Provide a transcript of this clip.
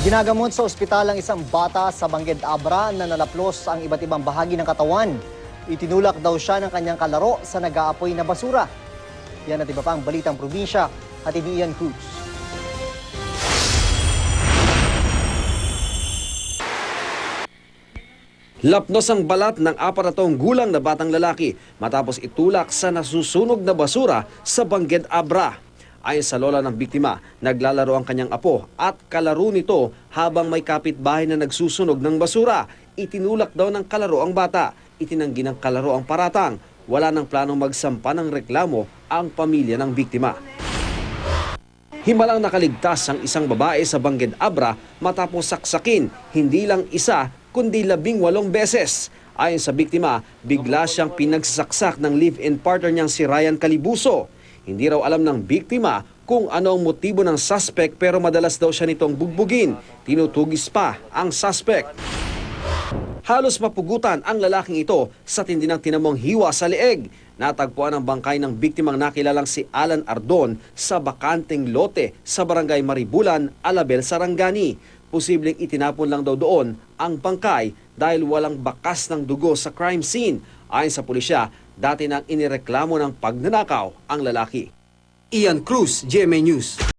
Ginagamot sa ospital ang isang bata sa Bangged Abra na nalaplos ang iba't ibang bahagi ng katawan. Itinulak daw siya ng kanyang kalaro sa nag-aapoy na basura. Yan at iba pa ang balitang probinsya, hatid ni Ian Cruz. Lapnos ang balat ng 4 na taong gulang na batang lalaki matapos itulak sa nasusunog na basura sa Bangged Abra. Ayon sa lola ng biktima, naglalaro ang kanyang apo at kalaro nito habang may kapitbahay na nagsusunog ng basura. Itinulak daw ng kalaro ang bata. Itinanggi ng kalaro ang paratang. Wala nang planong magsampa ng reklamo ang pamilya ng biktima. Himalang nakaligtas ang isang babae sa Bangged Abra matapos saksakin hindi lang isa kundi 18 beses. Ayon sa biktima, bigla siyang pinagsasaksak ng live-in partner niyang si Ryan Calibuso. Hindi raw alam ng biktima kung ano ang motibo ng suspect pero madalas daw siya nitong bugbugin. Tinutugis pa ang suspect. Halos mapugutan ang lalaking ito sa tindi ng tinamong hiwa sa leeg. Natagpuan ang bangkay ng biktimang nakilalang si Alan Ardon sa bakanteng lote sa barangay Maribulan, Alabel, Sarangani. Posibleng itinapon lang daw doon ang bangkay dahil walang bakas ng dugo sa crime scene. Ayon sa pulisya, dati nang inireklamo ng pagnanakaw ang lalaki. Ian Cruz, GMA News.